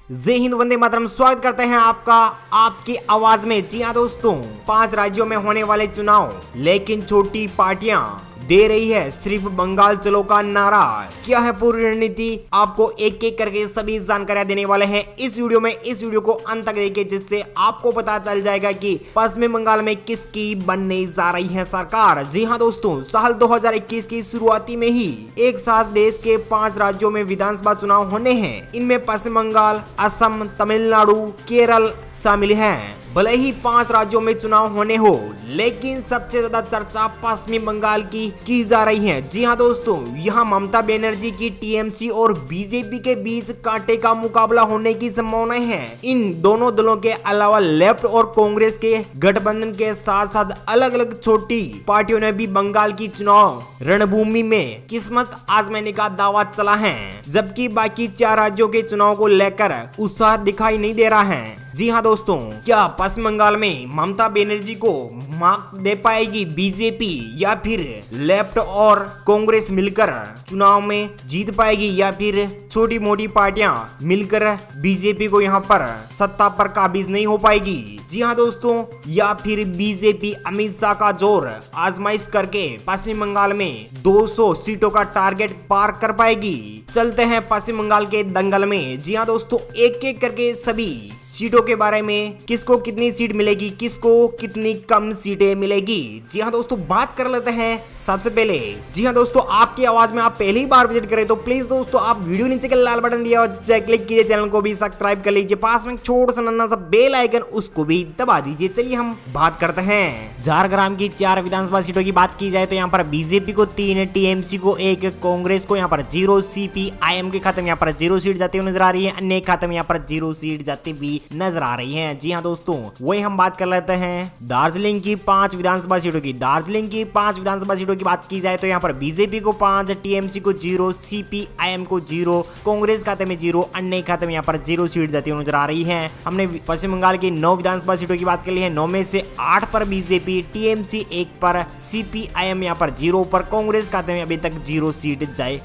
जय हिंद, वंदे मातरम। स्वागत करते हैं आपका आपकी आवाज में। जी हाँ दोस्तों, 5 राज्यों में होने वाले चुनाव, लेकिन छोटी पार्टियां दे रही है सिर्फ बंगाल चलो का नारा। क्या है पूरी रणनीति, आपको एक एक करके सभी जानकारियां देने वाले हैं इस वीडियो में। इस वीडियो को अंत तक देखिए, जिससे आपको पता चल जाएगा कि पश्चिमी बंगाल में किसकी बनने जा रही है सरकार। जी हाँ दोस्तों, साल 2021 की शुरुआती में ही एक साथ देश के 5 राज्यों में विधानसभा चुनाव होने हैं। इनमें पश्चिम बंगाल, असम, तमिलनाडु, केरल शामिल हैं। भले ही 5 राज्यों में चुनाव होने हो, लेकिन सबसे ज्यादा चर्चा पश्चिमी बंगाल की जा रही है। जी हाँ दोस्तों, यहाँ ममता बनर्जी की टीएमसी और बीजेपी के बीच कांटे का मुकाबला होने की संभावना है। इन दोनों दलों के अलावा लेफ्ट और कांग्रेस के गठबंधन के साथ साथ अलग अलग छोटी पार्टियों ने भी बंगाल की चुनाव रणभूमि में किस्मत आजमाने का दावा चला है, जबकि बाकी 4 राज्यों के चुनाव को लेकर उत्साह दिखाई नहीं दे रहा है। जी हाँ दोस्तों, क्या पश्चिम बंगाल में ममता बनर्जी को मात दे पाएगी बीजेपी, या फिर लेफ्ट और कांग्रेस मिलकर चुनाव में जीत पाएगी, या फिर छोटी मोटी पार्टियां मिलकर बीजेपी को यहां पर सत्ता पर काबिज नहीं हो पाएगी। जी हाँ दोस्तों, या फिर बीजेपी अमित शाह का जोर आजमाइश करके पश्चिम बंगाल में 200 सीटों का टारगेट पार कर पाएगी। चलते हैं पश्चिम बंगाल के दंगल में। जी हाँ दोस्तों, एक एक करके सभी सीटों के बारे में, किसको कितनी सीट मिलेगी, किसको कितनी कम सीटें मिलेगी। जी हाँ दोस्तों, बात कर लेते हैं सबसे पहले। जी हाँ दोस्तों, आपकी आवाज में आप पहली बार विजिट करें तो प्लीज दोस्तों आप वीडियो नीचे के लाल बटन दिया और जिस पर क्लिक कीजिए, चैनल को भी सब्सक्राइब कर लीजिए, पास में छोटा सा नन्हा सा बेल आइकन उसको भी दबा दीजिए। चलिए हम बात करते हैं झारग्राम की 4 विधानसभा सीटों की बात की जाए तो यहाँ पर बीजेपी को 3, टीएमसी को 1, कांग्रेस को यहाँ पर 0, सीपीआईएम के खाते में यहाँ पर 0 सीट जाती हुई नजर आ रही है, अन्य खाते में यहाँ पर 0 सीट जाती हुई नजर आ रही हैं। जी हाँ दोस्तों, वही हम बात कर लेते हैं दार्जिलिंग की 5 विधानसभा सीटों की। दार्जिलिंग की 5 विधानसभा सीटों की बात की जाए तो यहाँ पर बीजेपी को 5, टीएमसी को 0, सीपीआईएम को 0, कांग्रेस खाते में 0, अन्य खाते में यहाँ पर 0 सीट जाती हुई नजर आ रही है। हमने पश्चिम बंगाल की 9 विधानसभा सीटों की बात कर ली है। 9 में से 8 पर बीजेपी, टीएमसी 1 पर, सीपीआईएम यहाँ पर 0 पर, कांग्रेस खाते में अभी तक 0 सीट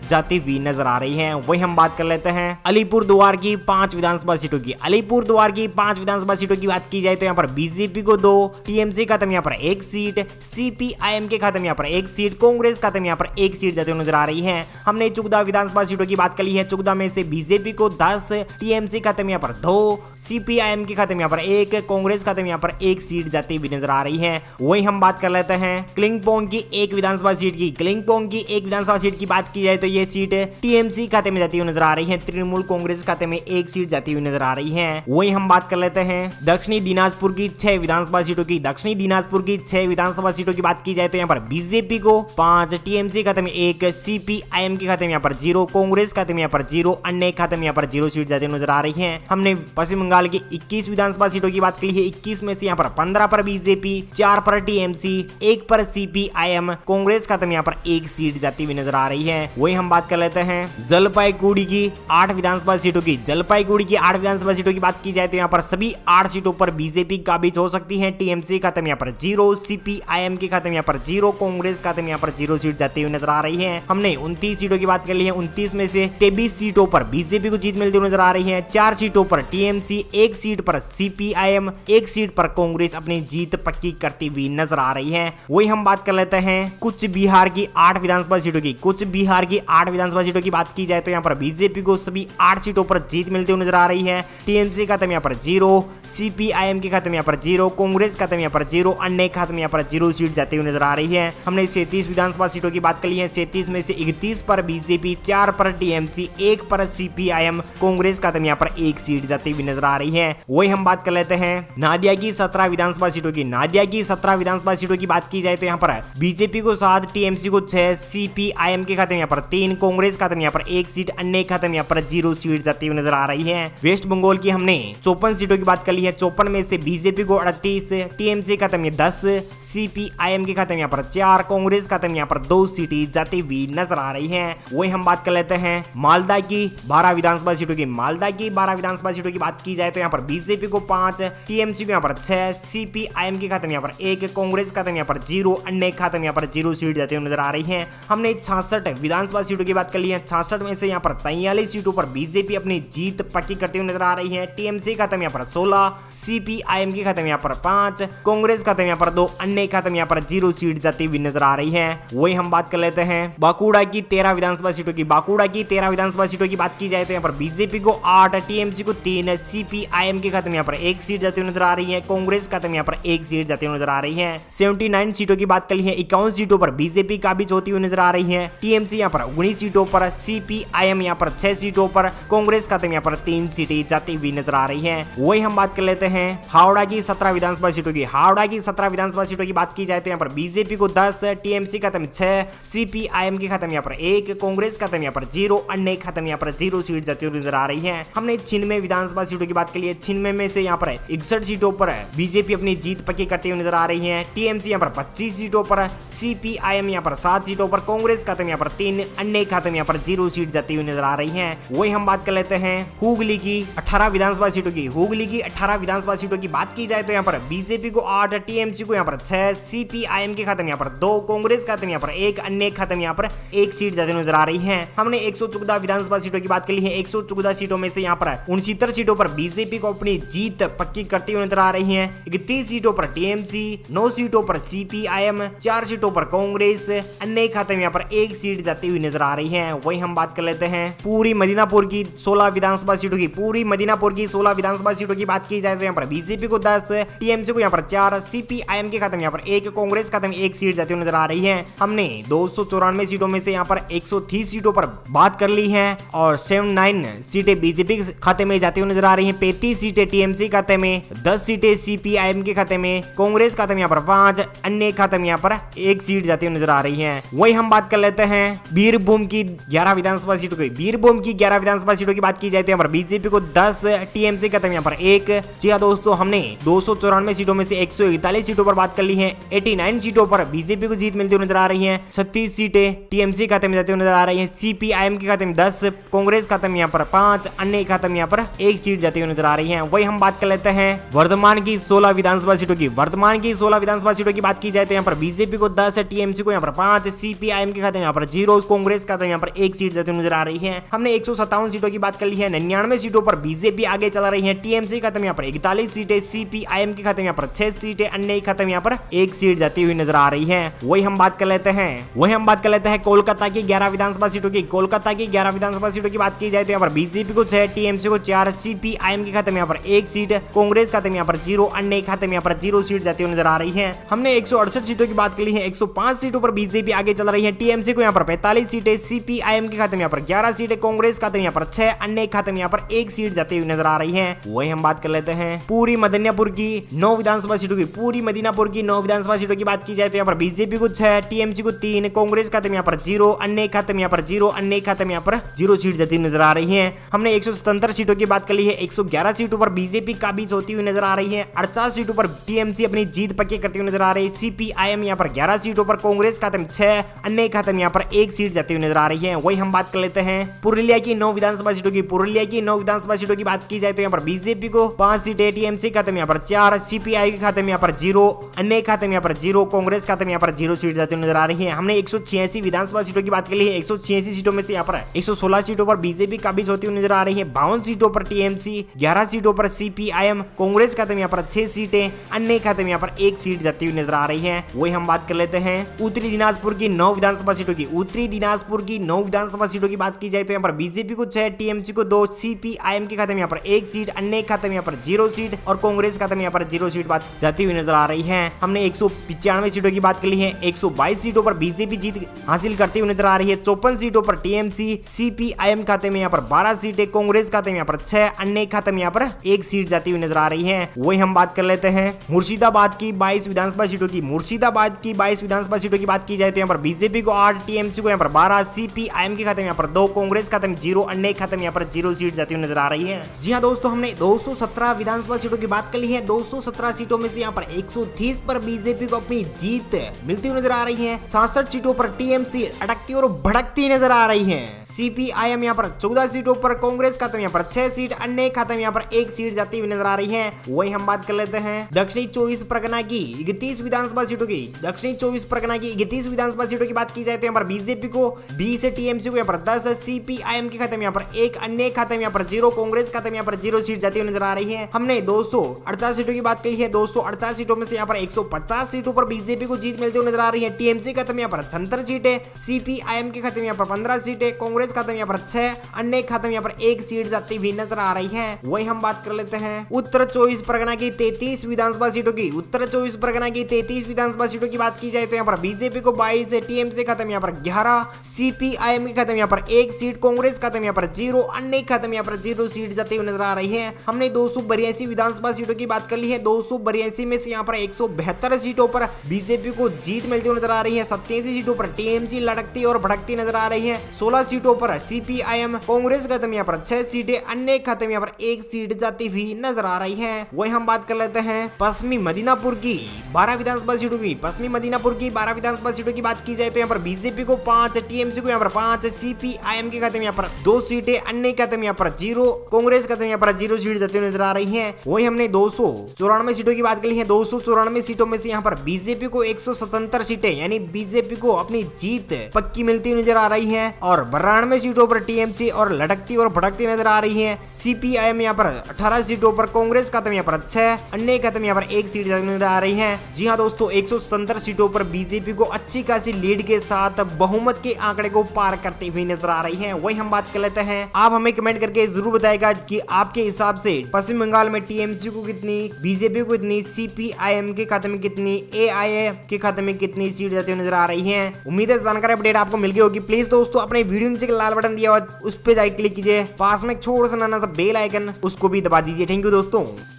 जाती हुई नजर आ रही है। वही हम बात कर लेते हैं अलीपुरद्वार की 5 विधानसभा सीटों की। अलीपुरद्वार की 5 विधानसभा सीटों की बात की जाए तो यहाँ पर बीजेपी को 2, टीएमसी खाते में यहाँ पर 1 सीट, सीपीआईएम के खाते में यहाँ पर 1 सीट, कांग्रेस खाते में यहाँ पर 1 सीट जाते हुए नजर आ रही है। हमने 14 विधानसभा सीटों की बात कर ली है। 14 में से बीजेपी को 10, टीएमसी खाते में यहाँ पर 2, सीपीआईएम के खाते में यहाँ पर 1, कांग्रेस खाते में यहाँ पर 1 सीट जाती हुई नजर आ रही है। वही हम बात कर लेते हैं क्लिंगपोंग की 1 विधानसभा सीट की। क्लिंगपोंग की 1 विधानसभा सीट की बात की जाए तो ये सीट टीएमसी खाते में जाती हुई नजर आ रही है। तृणमूल कांग्रेस खाते में 1 सीट जाती हुई नजर आ रही है। वही हम बात कर लेते हैं दक्षिणी दिनाजपुर की 6 विधानसभा सीटों की। दक्षिणी दिनाजपुर की 6 विधानसभा सीटों की बात की जाए तो यहाँ पर बीजेपी को 5, टीएमसी खाते में 1, सीपीआईएम के खाते में यहाँ पर 0, कांग्रेस खाते में यहाँ पर 0, अन्य खाते में यहाँ पर 0 सीट जाती नजर आ रही है। हमने पश्चिम बंगाल की 21 विधानसभा सीटों की बात की है। 21 में से यहाँ पर 15 पर बीजेपी, 4 पर टीएमसी, 1 पर सीपीआईएम, कांग्रेस खाते में यहाँ पर 1 सीट जाती हुई नजर आ रही है। वही हम बात कर लेते हैं जलपाईगुड़ी की 8 विधानसभा सीटों की। जलपाईगुड़ी की 8 विधानसभा सीटों की बात की जाए तो यहाँ पर सभी 8 सीटों पर बीजेपी काबिज हो सकती है। टीएमसी खाते में यहाँ पर 0, सीपीआईएम के खाते में यहाँ पर 0, कांग्रेस खाते में यहाँ पर 0 सीट जाती हुई नजर आ रही है। हमने 29 सीटों की बात कर ली है। 29 में से 23 सीटों पर बीजेपी को जीत मिलती हुई नजर आ रही है। 4 सीटों पर टीएमसी, 1 सीट पर सीपीआईएम, 1 सीट पर कांग्रेस अपनी जीत पक्की करती हुई नजर आ रही है। वही हम बात कर लेते हैं कुछ बिहार की 8 विधानसभा सीटों की। कुछ बिहार की 8 विधानसभा सीटों की बात की जाए तो यहाँ पर बीजेपी को सभी 8 सीटों पर जीत मिलती हुई नजर आ रही है। टीएमसी खाते में यहाँ पर 0, सीपीआईएम के खाते में यहाँ पर 0, कांग्रेस खाते में यहाँ पर 0, अन्य खाते में यहाँ पर 0 सीट जाती हुई नजर आ रही है। हमने 37 विधानसभा सीटों की बात कर ली है। 37 में से 31 पर बीजेपी, 4 पर टीएमसी, 1 पर सीपीआईएम, कांग्रेस खाते में यहाँ पर 1 सीट जाती हुई नजर आ रही है। वही हम बात कर लेते हैं नादिया की 17 विधानसभा सीटों की। नादिया की 17 विधानसभा सीटों की बात की जाए तो यहाँ पर बीजेपी को 7, टीएमसी को 6, सीपीआईएम के खाते में यहाँ पर 3, कांग्रेस खाते में यहाँ पर 1 सीट, अन्य खाते में यहाँ पर 0 सीट जाती हुई नजर आ रही है। वेस्ट बंगाल की हमने 54 सीटों की बात कर ली है। है 54 में से बीजेपी को 38, टीएमसी खत्म है 10, सीपीआईएम के खत्म यहाँ पर 4, कांग्रेस खत्म यहाँ पर 2 सीटें जाती हुई नजर आ रही हैं। वही हम बात कर लेते हैं मालदा की 12 विधानसभा सीटों की। मालदा की 12 विधानसभा सीटों की बात की जाए तो यहाँ पर बीजेपी को 5, टीएमसी को यहाँ पर 6, सीपीआईएम की खत्म यहाँ पर 1, कांग्रेस खत्म यहाँ पर 0, अन्य खत्म यहाँ पर 0 सीट जाती हुई नजर आ रही है। हमने 66 विधानसभा सीटों की बात कर ली है। 66 में से यहाँ पर 43 सीटों पर बीजेपी अपनी जीत पक्की करती हुई नजर आ रही है। टीएमसी खत्म यहाँ पर 16, सीपीआईएम की खत्म यहाँ पर 5, कांग्रेस खत्म यहाँ पर 2, अन्य खत्म यहाँ पर 0 सीट जाती हुई नजर आ रही है। वही हम बात कर लेते हैं बांकुड़ा की 13 विधानसभा सीटों की। बांकुड़ा की 13 विधानसभा सीटों की बात की जाए तो यहाँ पर बीजेपी को 8, टीएमसी को 3, सीपीआईएम की खत्म यहाँ पर 1 सीट जाती हुई नजर आ रही है। कांग्रेस खत्म यहाँ पर 1 सीट जाती हुई नजर आ रही है। 79 सीटों की बात कर ली है। 51 सीटों पर बीजेपी काबिज होती हुई नजर आ रही है। टीएमसी यहाँ पर 19 सीटों पर, सीपीआईएम यहाँ पर 6 सीटों पर, कांग्रेस खत्म यहाँ पर 3 सीटें जाती हुई नजर आ रही है। वही हम बात कर लेते हैं हावड़ा की 17 विधानसभा सीटों की। हावड़ा की 17 विधानसभा सीटों की बात की जाए तो यहाँ पर बीजेपी को 10, टीएमसी खत्म 6, सीपीआईएम की खत्म यहाँ पर 1, कांग्रेस खत्म यहाँ पर 0, अन्य खत्म यहाँ पर 0 सीट जाती हुई नजर आ रही है। हमने 96 विधानसभा सीटों की बात की है। 96 में से यहाँ पर 61 सीटों पर बीजेपी अपनी जीत पक्की करती हुई नजर आ रही है। टीएमसी यहाँ पर 25 सीटों पर, सीपीआईएम यहाँ पर 7 सीटों पर, कांग्रेस खत्म यहाँ पर 3, अन्य खत्म यहाँ पर 0 सीट जाती हुई नजर आ रही है। वही हम बात कर लेते हैं हुगली की 18 विधानसभा सीटों की। हुगली की 18 विधानसभा सीटों की बात की जाए तो यहाँ पर बीजेपी को 8, टीएमसी को यहाँ पर 6, सीपीआईएम की खत्म यहाँ पर 2, कांग्रेस खत्म यहाँ पर 1, अन्य खत्म यहाँ पर 1 सीट जाती नजर आ रही है। हमने 114 विधानसभा सीटों की बात की है। 114 सीटों में से यहाँ पर 69 सीटों पर बीजेपी को अपनी जीत पक्की करती हुई नजर आ रही है। 31 सीटों पर टीएमसी, 9 सीटों पर सीपीआईएम, 4 सीटों पर कांग्रेस, अन्य खत्म यहाँ पर 1 सीट जाती हुई नजर आ रही है। वही हम बात कर लेते हैं पूरी मदीनापुर की 16 विधानसभा सीटों की। पूरी मदीनापुर की 16 विधानसभा सीटों की बात की जाए तो यहाँ पर बीजेपी को 10, टीएमसी को यहाँ पर 4, सीपीआईएम की खत्म यहाँ पर 1, कांग्रेस खत्म 1 सीट जाती हुई नजर आ रही है। हमने 294 सीटों में से यहाँ पर 130 सीटों पर बात कर ली है और 79 सीटें बीजेपी के खाते में जाती हुई नजर आ रही हैं। 35 सीटें टीएमसी खाते में, 10 सीटें सीपीआईएम के खाते में, कांग्रेस खत्म यहाँ पर 5, अन्य खत्म यहाँ पर 1 सीट जाती हुई नजर आ रही है। वही हम बात कर लेते हैं बीरभूम की 11 विधानसभा सीटों की। बीरभूम की 11 विधानसभा सीटों की बात की जाए तो यहाँ पर बीजेपी को 10, टीएमसी खत्म यहाँ पर 1। जी हाँ दोस्तों, हमने 294 सीटों में से 141 सीटों पर बात कर ली है। 89 सीटों पर बीजेपी को जीत मिलती हुई नजर आ रही है। 36 सीटें टीएमसी खाते में जाती हुई नजर आ रही है। सीपीआईएम के खाते में 10, कांग्रेस खाते में यहाँ पर 5, अन्य खाते में यहाँ पर 1 सीट जाती हुई नजर आ रही है। वही हम बात कर लेते हैं वर्धमान की 16 विधानसभा सीटों की। वर्धमान की 16 विधानसभा सीटों की बात की जाए तो यहाँ पर बीजेपी को 10, टीएमसी को यहाँ पर 5, सीपीआईएम के खाते में यहाँ पर 0, कांग्रेस खाते में यहाँ पर 1 सीट जाती हुई नजर आ रही है। हमने 157 सीटों की बात कर ली है। 99 सीटों पर बीजेपी आगे चला रही है। टीएमसी खाते में यहाँ पर 41 सीटें, सीपीआईएम के खाते में यहाँ पर 6 सीटें, अन्य खाते में यहाँ पर 1 सीट जाती हुई नजर आ रही है। वही हम बात कर लेते हैं कोलकाता की 11 विधानसभा सीटों की। कोलकाता की 11 विधानसभा सीटों की बात की जाए तो यहाँ पर बीजेपी को 6, टीएमसी को 4, सीपीआईएम के खाते में यहाँ पर 1 सीट, कांग्रेस खाते में यहाँ पर 0, अन्य खाते में यहाँ पर 0 सीट जाती हुई नजर आ रही है। हमने 168 सीटों की बात कर ली है। 105 सीटों पर बीजेपी आगे चल रही है। टीएमसी को यहाँ पर 45 सीटें, सीपीआईएम के खाते में यहाँ पर 11 सीटें, कांग्रेस खाते में यहाँ पर 6, अन्य खाते में यहाँ पर 1 सीट जाती हुई नजर आ रही है। वही हम बात कर लेते हैं पूरी मदीनापुर की 9 विधानसभा सीटों की। पूरी मदीनापुर की 9 विधानसभा सीटों की बात की जाए तो यहाँ पर बीजेपी को 6, टीएमसी को 3, कांग्रेस खाते में यहाँ पर 0, अन्य खाते में यहाँ पर 0, अन्य खाते में यहाँ पर 0 सीट जाती हुई नजर आ रही है। हमने 177 सीटों की बात कर ली है। 111 सीटों पर बीजेपी काबिज होती हुई नजर आ रही है। 48 सीटों पर टीएमसी अपनी जीत पक्की करती हुई नजर आ रही है। सीपीआईएम यहाँ पर 11 सीटों पर, कांग्रेस खाते में 6, अन्य खाते में यहाँ पर 1 सीट जाती हुई नजर आ रही है। वही हम बात कर लेते हैं पुरुलिया की 9 विधानसभा सीटों की। पुरुलिया की 9 विधानसभा सीटों की बात की जाए तो यहाँ पर बीजेपी को 5 सीटें, टीएमसी खाते में यहाँ पर 4, सीपीआई के खाते में यहाँ पर 0, अन्य खाते में यहाँ पर 0, कांग्रेस खाते में यहाँ पर 0 सीट जाती हुई नजर आ रही है। हमने 186 विधानसभा सीटों की बात की है। 186 सीटों में से यहाँ पर 116 सीटों पर बीजेपी काबिज होती हुई नजर आ रही है। 52 सीटों पर टीएमसी, 11 सीटों पर सीपीआईएम, कांग्रेस खाते में यहाँ पर 6 सीटें, अन्य खाते में यहाँ पर 1 सीट जाती हुई नजर आ रही है। वही हम बात कर लेते हैं उत्तरी दिनाजपुर की 9 विधानसभा सीटों की। उत्तरी दिनाजपुर की 9 विधानसभा सीटों की बात की जाए तो यहाँ पर बीजेपी को 6, टीएमसी को 2, सीपीआईएम के खाते में यहाँ पर 1 सीट, अन्य खाते में यहाँ पर 0 सीट और कांग्रेस खाते में यहाँ पर 0 सीट बात जाती हुई नजर आ रही है। हमने 195 सीटों की बात कर ली है। 122 सीटों पर बीजेपी जीत हासिल करती हुई नजर आ रही है। 54 सीटों पर टीएमसी, सीपीआईएम खाते में यहाँ पर 12 सीटें, कांग्रेस खाते में यहाँ पर 6, अन्य खाते में यहाँ पर 1 सीट जाती हुई नजर आ रही है। वही हम बात कर लेते हैं मुर्शिदाबाद की 22 विधानसभा सीटों की। मुर्शिदाबाद की 22 विधानसभा सीटों की बात की जाए तो यहाँ पर बीजेपी को 8, टीएमसी को यहाँ पर 12, सीपीआईएम के खाते में यहाँ पर 2, कांग्रेस खाते में 0, अन्य खाते में यहाँ पर 0 सीट जाती हुई नजर आ रही है। जी हाँ दोस्तों, हमने 217 विधानसभा विधानसभा सीटों की बात कर ली है, 217 सीटों में से यहाँ पर 130 पर बीजेपी को अपनी जीत मिलती हुई नजर आ रही है। 67 सीटों पर टीएमसी अटकती और भड़कती नजर आ रही है। सीपीआईएम यहाँ पर 14 सीटों पर, कांग्रेस खत्म यहाँ पर 6 सीट, अन्य खत्म यहाँ पर 1 सीट जाती हुई नजर आ रही है। वही हम बात कर लेते हैं दक्षिणी 24 परगना की 31 विधानसभा सीटों की। दक्षिणी 24 परगना की 31 विधानसभा सीटों की बात की जाए तो यहाँ पर बीजेपी को 20, टीएमसी को यहाँ पर 10, सीपीआईएम की खत्म यहाँ पर 1, अन्य खत्म यहाँ पर 0, कांग्रेस खत्म यहाँ पर 0 सीट जाती हुई नजर आ रही है। हमने 248 सीटों की बात की है, 248 सीटों में से यहाँ पर 150 सीटों पर बीजेपी को जीत मिलती हुई नजर आ रही है। टीएमसी खत्म यहाँ पर 76 सीटें, सीपीआईएम की खत्म यहाँ पर 15 सीटें, कांग्रेस खत्म यहाँ पर 6, अन्य खत्म यहाँ पर 1 सीट जाती हुई नजर आ रही है। वही हम बात कर लेते हैं उत्तर 24 परगना की 33 विधानसभा सीटों की। उत्तर 24 परगना की 33 विधानसभा सीटों की बात की जाए तो यहाँ पर बीजेपी को 22, टीएमसी खत्म यहाँ पर 11, सीपीआईएम की खत्म यहाँ पर 1 सीट, कांग्रेस खत्म यहाँ पर 0, अन्य खत्म यहाँ पर 0 सीट जाती हुई नजर आ रही है। हमने 282 विधानसभा सीटों की बात कर ली है, 282 में से यहाँ पर 172 सीटों पर बीजेपी को जीत मिलती हुई नजर आ रही है। 87 सीटों पर टीएमसी लड़कती और भड़कती नजर आ रही है। 16 सीटों पर सीपीआईएम, कांग्रेस खत्म यहाँ पर 6 सीटें, अन्य खत्म यहाँ पर 1 सीट जाती हुई नजर आ रही है। वही हम बात कर लेते हैं पश्चिमी मिदनापुर की 12 विधानसभा सीटों की। पश्चिमी मिदनापुर की 12 विधानसभा सीटों की बात की जाए तो यहाँ पर बीजेपी को 5, टीएमसी को यहाँ पर 5, सीपीआईएम की खत्म यहाँ पर 2 सीटें, अन्य खत्म यहाँ पर 0, कांग्रेस खत्म यहाँ पर 0 सीट जाती हुई नजर आ रही है। वही हमने 294 सीटों की बात की है, 294 सीटों में से यहाँ पर बीजेपी को 177 सीटें यानी बीजेपी को अपनी जीत पक्की मिलती नजर आ रही है। और 92 सीटों पर टीएमसी और लटकती और भड़कती नजर आ रही है। सीपीआईएम यहाँ पर 18 सीटों पर, कांग्रेस खत्म यहाँ पर 6, अन्य खत्म यहाँ पर 1 सीट नजर आ रही है। जी हाँ दोस्तों, 177 सीटों पर बीजेपी को अच्छी खासी लीड के साथ बहुमत के आंकड़े को पार करते हुए नजर आ रही है। वही हम बात कर लेते हैं, आप हमें कमेंट करके जरूर बताएगा कि आपके हिसाब से पश्चिम बंगाल में टीएमसी को कितनी, बीजेपी को कितनी, सीपीआईएम के खाते में कितनी, एआईए के खाते में कितनी सीट जाती हुई नजर आ रही है। उम्मीद है जानकारी अपडेट आपको मिल गई होगी। प्लीज दोस्तों अपने वीडियो नीचे लाल बटन दिया हुआ उस पर जाकर क्लिक कीजिए, पास में एक छोटा सा नाना सा बेल आइकन उसको भी दबा दीजिए। थैंक यू दोस्तों।